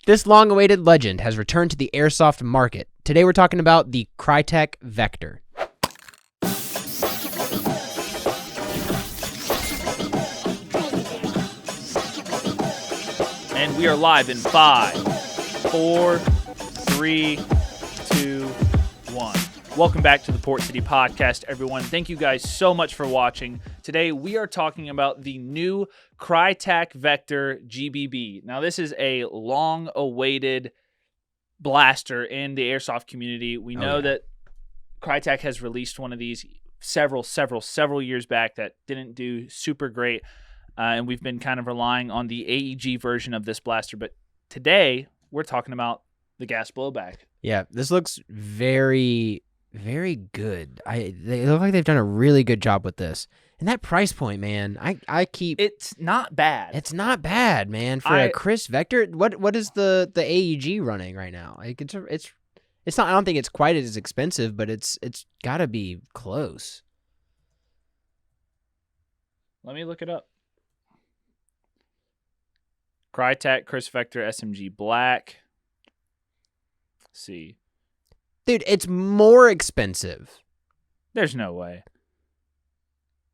This long-awaited legend has returned to the Airsoft market. Today we're talking about the Krytac Vector. And we are live in 5, 4, 3, 2, 1. Welcome back to the Port City Podcast, everyone. Thank you guys so much for watching. Today we are talking about the new Krytac Vector GBB. Now this is a long-awaited blaster in the Airsoft community. We know that Krytac has released one of these several years back that didn't do super great. And we've been kind of relying on the AEG version of this blaster. But today, we're talking about the gas blowback. Yeah, this looks very, very good. They look like they've done a really good job with this. And that price point, man, It's not bad. It's not bad, man. For a KRISS Vector, what is the AEG running right now? Like it's not. I don't think it's quite as expensive, but it's got to be close. Let me look it up. Krytac KRISS Vector SMG Black. Let's see. Dude, it's more expensive. There's no way.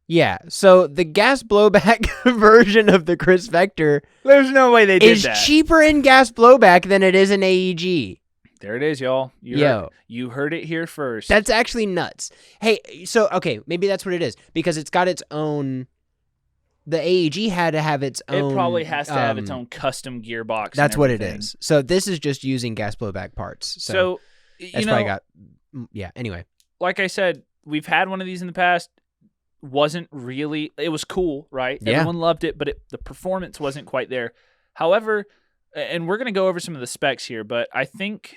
Yeah, so the gas blowback version of the KRISS Vector There's no way they did that. is cheaper in gas blowback than it is in AEG. There it is, y'all. You heard it here first. That's actually nuts. Hey, so, okay, maybe that's what it is. Because it's got its own... The AEG had to have its own... It probably has to have its own custom gearbox. That's what it is. So this is just using gas blowback parts. So that's probably got... Yeah, anyway. Like I said, we've had one of these in the past. Wasn't really... It was cool, right? Yeah. Everyone loved it, but the performance wasn't quite there. However, and we're going to go over some of the specs here, but I think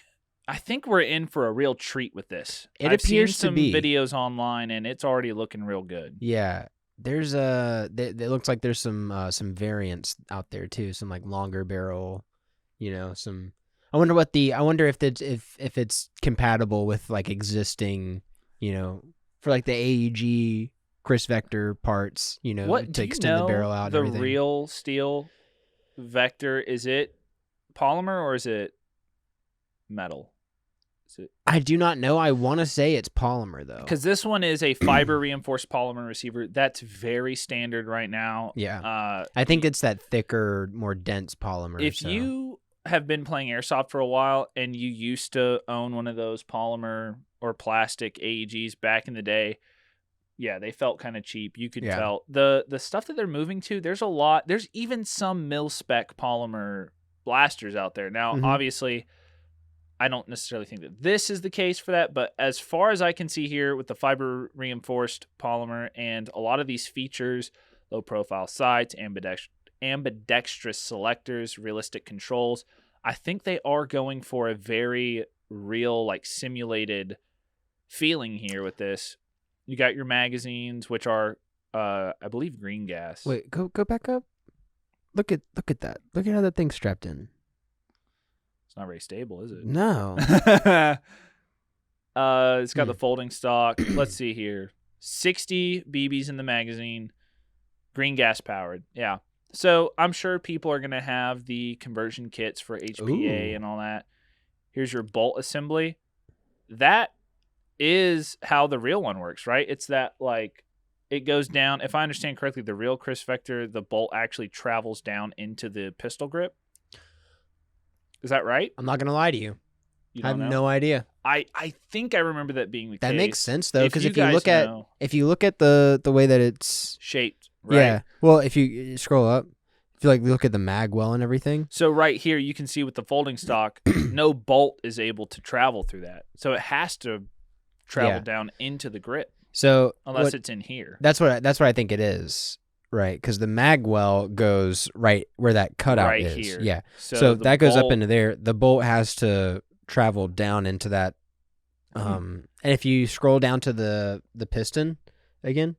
we're in for a real treat with this. It appears to be. I've seen some videos online, and it's already looking real good. Yeah. There's it looks like there's some variants out there too, some like longer barrel, some. I wonder if it's compatible with like existing, for like the AEG KRISS Vector parts, to extend the barrel out. The and everything. real steel Vector, is it polymer or is it metal? I do not know. I want to say it's polymer, though. Because this one is a fiber-reinforced polymer receiver. That's very standard right now. Yeah. I think it's that thicker, more dense polymer. If you have been playing Airsoft for a while and you used to own one of those polymer or plastic AEGs back in the day, yeah, they felt kind of cheap. You could tell. The stuff that they're moving to, there's a lot. There's even some mil-spec polymer blasters out there. Now, obviously... I don't necessarily think that this is the case for that, but as far as I can see here with the fiber reinforced polymer and a lot of these features, low profile sights, ambidextrous selectors, realistic controls, I think they are going for a very real, like simulated feeling here with this. You got your magazines, which are, I believe, green gas. Wait, go back up. Look at that. Look at how that thing's strapped in. Not very stable, is it? No. It's got the folding stock. Let's see here. 60 BBs in the magazine. Green gas powered. Yeah. So I'm sure people are going to have the conversion kits for HPA and all that. Here's your bolt assembly. That is how the real one works, right? It's that, like, it goes down. If I understand correctly, the real KRISS Vector, the bolt actually travels down into the pistol grip. Is that right? I'm not going to lie to you. I have know? no idea. I think I remember that being the case. That makes sense though, because if you look at the way that it's shaped, right? Yeah. Well, if you scroll up, if you look at the mag well and everything. So right here, you can see with the folding stock, no bolt is able to travel through that. So it has to travel down into the grip. So unless it's in here. That's what I think it is. Right, because the mag well goes right where that cutout right is. Here. Yeah, so that goes up into there. The bolt has to travel down into that. And if you scroll down to the piston again,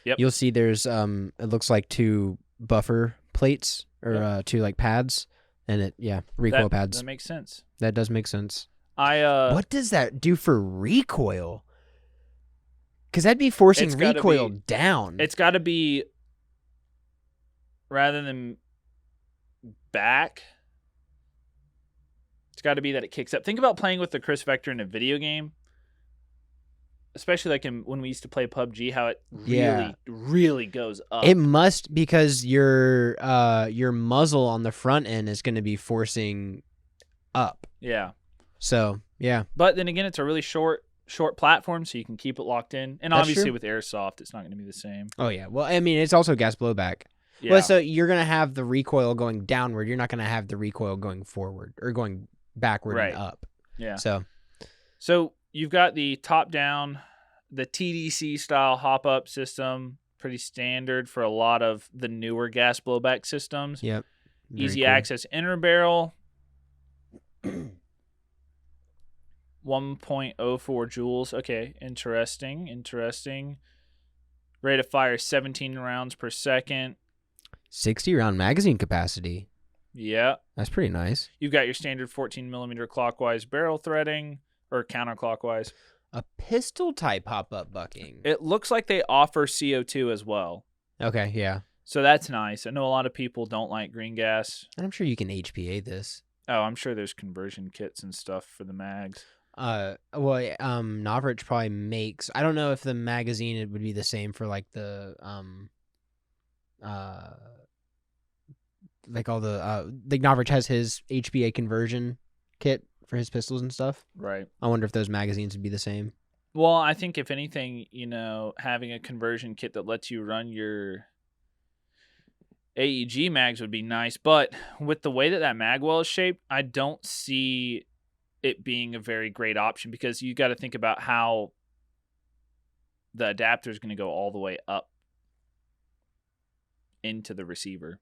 you'll see there's it looks like two buffer plates or two like pads, and recoil pads. That makes sense. That does make sense. What does that do for recoil? Because that'd be forcing recoil down. It's got to be. Rather than back, It's got to be that it kicks up. Think about playing with the KRISS Vector in a video game, especially like when we used to play PUBG, how it really goes up. It must, because your muzzle on the front end is going to be forcing up. Yeah. So, yeah. But then again, it's a really short platform, so you can keep it locked in. And That's obviously true. with Airsoft, it's not going to be the same. Oh, yeah. Well, I mean, it's also gas blowback. Yeah. Well, so you're going to have the recoil going downward. You're not going to have the recoil going forward or going backward and up. Yeah. So you've got the top-down, the TDC style hop-up system, pretty standard for a lot of the newer gas blowback systems. Yep. Easy access inner barrel. 1.04 joules. Okay, interesting. Rate of fire 17 rounds per second. 60 round magazine capacity. Yeah. That's pretty nice. You've got your standard 14 millimeter clockwise barrel threading, or counterclockwise. A pistol type pop-up bucking. It looks like they offer CO2 as well. Okay, yeah. So that's nice. I know a lot of people don't like green gas. And I'm sure you can HPA this. Oh, I'm sure there's conversion kits and stuff for the mags. Novrich probably makes. I don't know if the magazine it would be the same for like the like all the like Novrich has his HPA conversion kit for his pistols and stuff. Right. I wonder if those magazines would be the same. Well, I think if anything, having a conversion kit that lets you run your AEG mags would be nice, but with the way that mag well is shaped, I don't see it being a very great option, because you got to think about how the adapter is going to go all the way up into the receiver.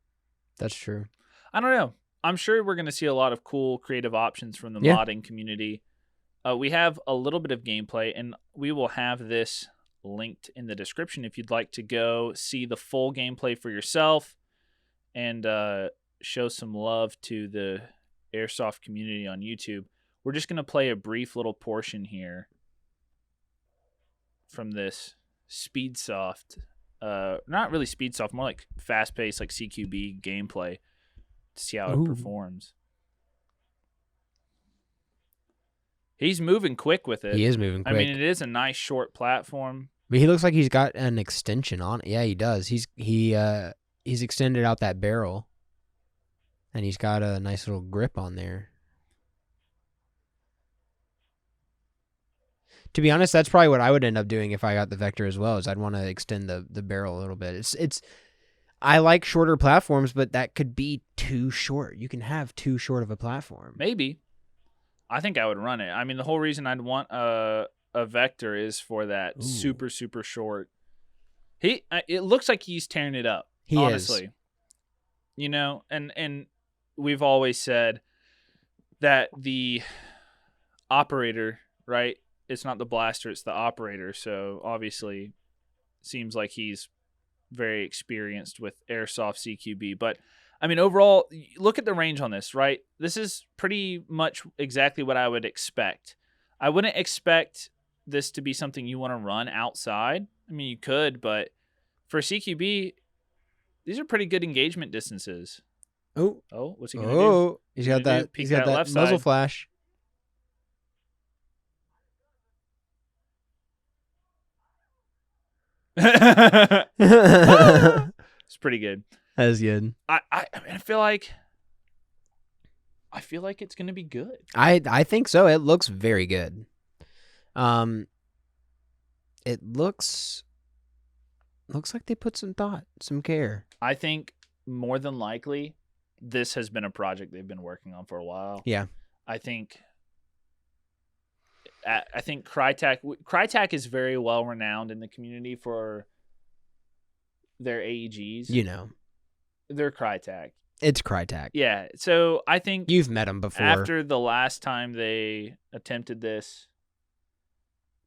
That's true. I don't know. I'm sure we're going to see a lot of cool creative options from the modding community. We have a little bit of gameplay, and we will have this linked in the description if you'd like to go see the full gameplay for yourself and show some love to the Airsoft community on YouTube. We're just going to play a brief little portion here from this Speedsoft, not really Speedsoft, more like fast-paced, like CQB gameplay to see how it performs. He's moving quick with it. He is moving quick. I mean, it is a nice short platform. But he looks like he's got an extension on it. Yeah, he does. He's extended out that barrel, and he's got a nice little grip on there. To be honest, that's probably what I would end up doing if I got the Vector as well. Is I'd want to extend the barrel a little bit. It's. I like shorter platforms, but that could be too short. You can have too short of a platform. Maybe. I think I would run it. I mean, the whole reason I'd want a Vector is for that super short. It looks like he's tearing it up. He honestly is. And we've always said that the operator, right? It's not the blaster, it's the operator. So obviously seems like he's very experienced with Airsoft CQB. But I mean, overall, look at the range on this, right? This is pretty much exactly what I would expect. I wouldn't expect this to be something you want to run outside. I mean, you could, but for CQB, these are pretty good engagement distances. Oh, what's he gonna do? He's got that left muzzle side. flash. It's pretty good. That is good. I mean, I feel like it's gonna be good. I think so. It looks very good. It looks like they put some thought, some care. I think more than likely this has been a project they've been working on for a while. Yeah. I think Krytac is very well renowned in the community for their AEGs. They're Krytac. It's Krytac. Yeah. So I think you've met them before. After the last time they attempted this,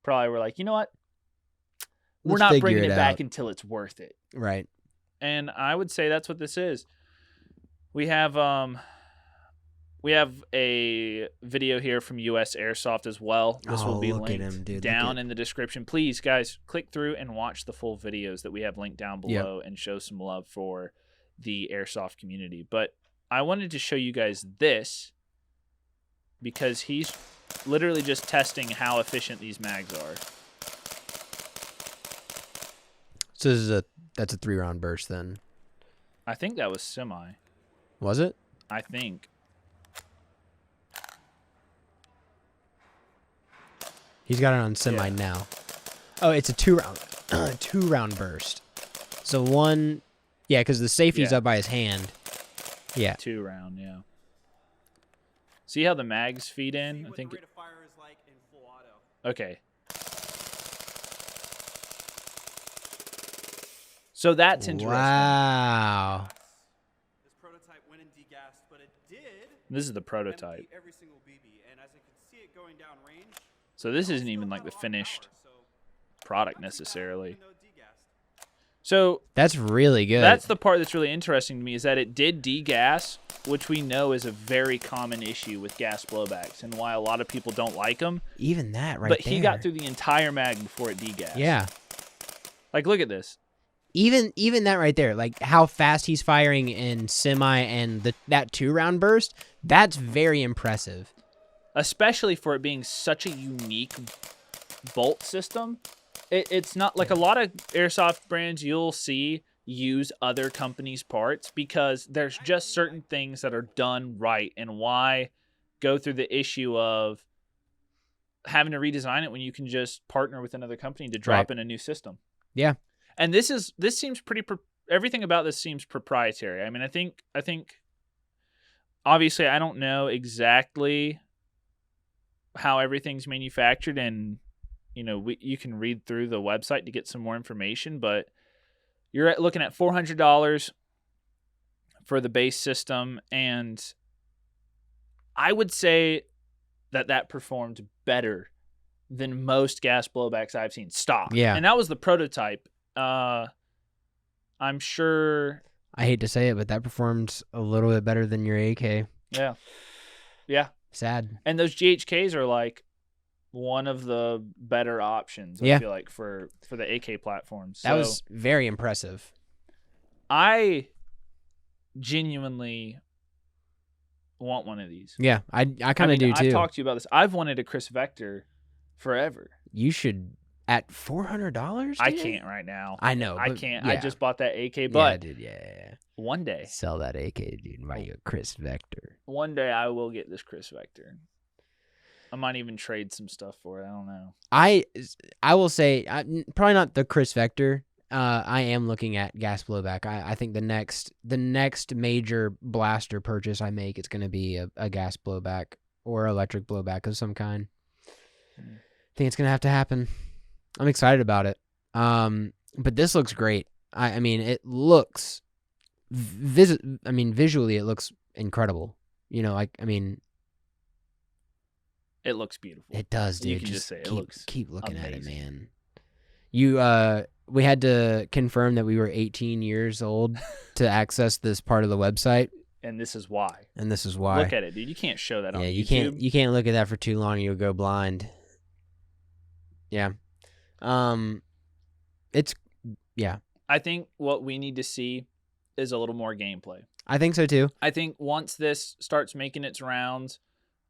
probably were like, you know what? We're not bringing it back until it's worth it. Right. And I would say that's what this is. We have a video here from US Airsoft as well. This will be linked down in the description. Please, guys, click through and watch the full videos that we have linked down below and show some love for the Airsoft community. But I wanted to show you guys this because he's literally just testing how efficient these mags are. So that's a 3-round burst then. I think that was semi. Was it? I think. He's got it on semi now. Oh, it's a 2-round burst. So one, yeah, because the safety's up by his hand. Yeah. 2-round, yeah. See how the mags feed in? I think. Okay. So that's interesting. Wow. This prototype went and degassed, but it did. This is the prototype. Empty every single BB, and as you can see it going down range. So this isn't even like the finished product necessarily. So that's really good. That's the part that's really interesting to me, is that it did degas, which we know is a very common issue with gas blowbacks and why a lot of people don't like them. Even that right but there. He got through the entire mag before it degassed. Yeah. Like, look at this. Even that right there, like how fast he's firing in semi and that 2-round burst, that's very impressive. Especially for it being such a unique bolt system. It's not like a lot of airsoft brands you'll see use other companies' parts because there's just certain things that are done right, and why go through the issue of having to redesign it when you can just partner with another company to drop in a new system. Yeah. And this seems pretty everything about this seems proprietary. I mean, I think obviously I don't know exactly how everything's manufactured, and you can read through the website to get some more information, but you're looking at $400 for the base system, and I would say that performed better than most gas blowbacks I've seen stock. Yeah. And that was the prototype. I'm sure. I hate to say it, but that performed a little bit better than your AK. Yeah. Yeah. Sad. And those GHKs are like one of the better options, I feel like, for the AK platforms. That was very impressive. I genuinely want one of these. Yeah, I kind of do too. I've talked to you about this. I've wanted a KRISS Vector forever. You should. At $400? I can't right now. I know. I can't. Yeah. I just bought that AK, but dude, yeah. One day. Sell that AK, dude, and buy you a KRISS Vector. One day I will get this KRISS Vector. I might even trade some stuff for it. I don't know. I will say, probably not the KRISS Vector. I am looking at gas blowback. I think the next major blaster purchase I make, it's going to be a gas blowback or electric blowback of some kind. I think it's going to have to happen. I'm excited about it. But this looks great. I mean, it looks visually it looks incredible. It looks beautiful. It does, dude. You can just say it looks keep looking amazing. at it, man. We had to confirm that we were 18 years old to access this part of the website. And this is why. Look at it, dude. You can't show that on YouTube. You can't look at that for too long. You'll go blind. Yeah. I think what we need to see is a little more gameplay. I think so too. I think once this starts making its rounds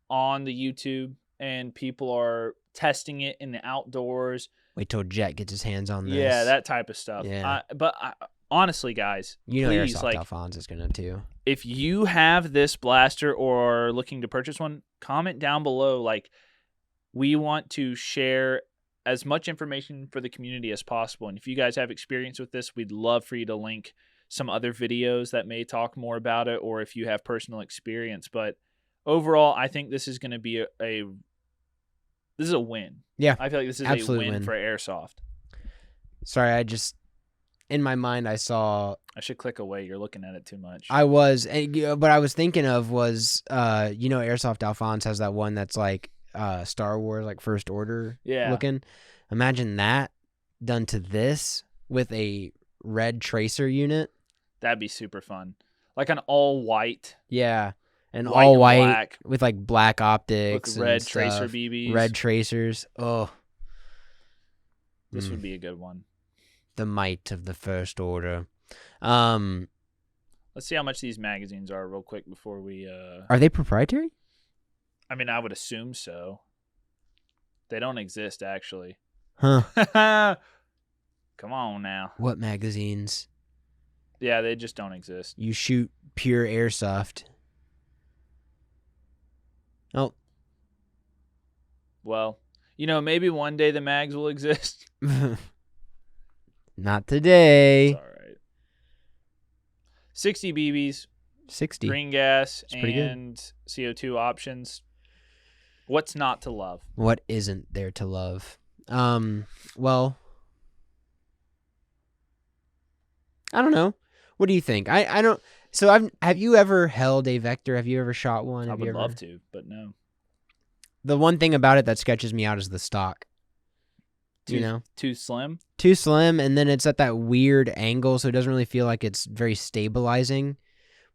on the YouTube and people are testing it in the outdoors. Wait till Jet gets his hands on this. Yeah, that type of stuff. Yeah. Honestly, guys, please, Airsoft Alphonse is gonna too. If you have this blaster or are looking to purchase one, comment down below. Like, we want to share as much information for the community as possible. And if you guys have experience with this, we'd love for you to link some other videos that may talk more about it, or if you have personal experience. But overall, I think this is going to be this is a win. Yeah. I feel like this is a win for Airsoft. Sorry, in my mind, I should click away. You're looking at it too much. But I was thinking of was, Airsoft Alphonse has that one that's like Star Wars, like First Order looking. Imagine that done to this with a red tracer unit. That'd be super fun. Like an all white. Yeah. And all white black, with like black optics. With red and tracer BBs. Red tracers. Oh. This would be a good one. The might of the First Order. Let's see how much these magazines are real quick before we... Are they proprietary? I mean, I would assume so. They don't exist, actually. Huh. Come on now. What magazines? Yeah, they just don't exist. You shoot pure airsoft. Oh. Well, maybe one day the mags will exist. Not today. It's all right. 60 BBs, 60. green gas, pretty good. and CO2 options. What's not to love? What isn't there to love? Well, I don't know. What do you think? I don't. So have you ever held a Vector? Have you ever shot one? I would love to, but no. The one thing about it that sketches me out is the stock. Too slim? Too slim, and then it's at that weird angle, so it doesn't really feel like it's very stabilizing.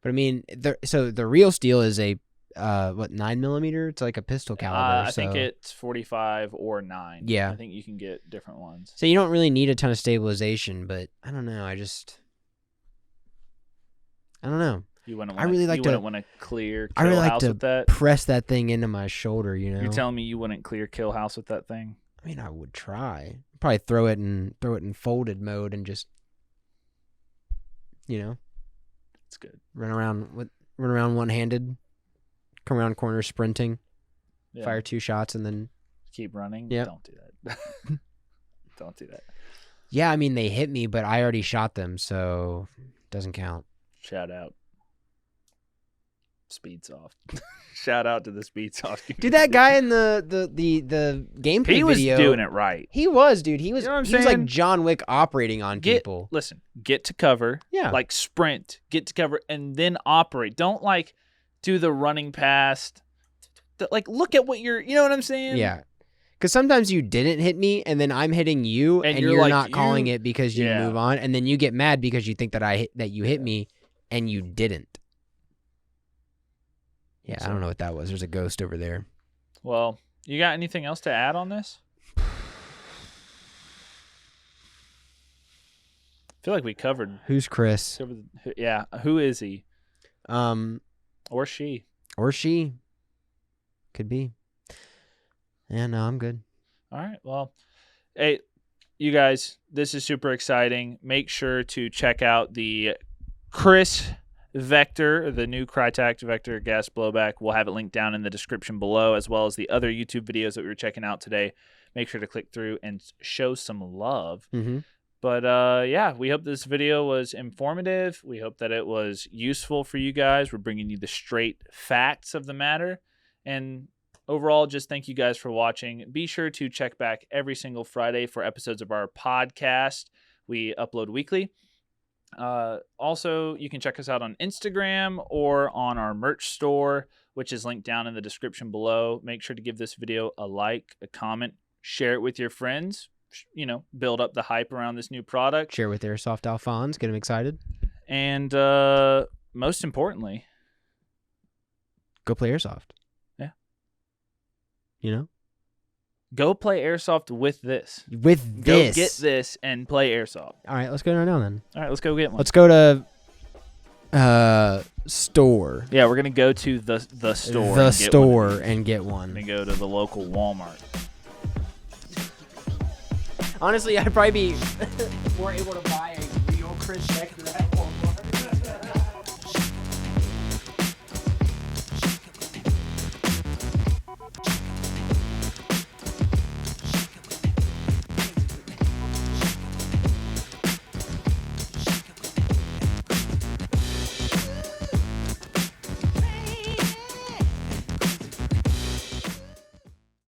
But I mean, the real steel is a 9mm? It's like a pistol caliber. I think it's 45 or 9. Yeah. I think you can get different ones. So you don't really need a ton of stabilization, but I don't know. I don't know. You wouldn't want to clear I really kill like house to with that? press that thing into my shoulder, You're telling me you wouldn't clear kill house with that thing? I mean, I would try. Probably throw it in folded mode and just, It's good. run around one-handed, come around corners sprinting, fire 2 shots, and then keep running. Yep. Don't do that. Don't do that. Yeah, I mean they hit me, but I already shot them, so it doesn't count. Shout out. Speedsoft. Shout out to the Speedsoft. Dude, that guy in the gameplay he was video, doing it right. He was, dude. He was. You know what I'm he was like saying? John Wick operating on people. Listen, get to cover. Yeah. Like sprint, get to cover, and then operate. Don't like do the running past. Like look at what you're. You know what I'm saying? Yeah. Because sometimes you didn't hit me, and then I'm hitting you, and you're like, not calling it because you Yeah. move on, and then you get mad because you think that you hit me, and you didn't. Yeah, I don't know what that was. There's a ghost over there. Well, you got anything else to add on this? I feel like we covered. Who's Chris? Yeah, who is he? Or she? Or she. Could be. Yeah, no, I'm good. All right. Well, hey, you guys, this is super exciting. Make sure to check out the KRISS Vector, the new Krytac Vector gas blowback. We'll have it linked down in the description below, as well as the other YouTube videos that we were checking out today. Make sure to click through and show some love. Mm-hmm. But yeah, we hope this video was informative. We hope that it was useful for you guys. We're bringing you the straight facts of the matter. And overall, just thank you guys for watching. Be sure to check back every single Friday for episodes of our podcast. We upload weekly. Also, you can check us out on Instagram or on our merch store, which is linked down in the description below. Make sure to give this video a like, a comment, share it with your friends, build up the hype around this new product. Share with Airsoft Alphonse, get him excited. And most importantly, go play Airsoft. Yeah. Go play Airsoft with this. Go get this and play Airsoft. All right, let's go right now then. All right, let's go get one. Let's go to store. Yeah, we're gonna go to the store. And get one. We're gonna go to the local Walmart. Honestly, I'd probably be more able to buy a real KRISS Vector.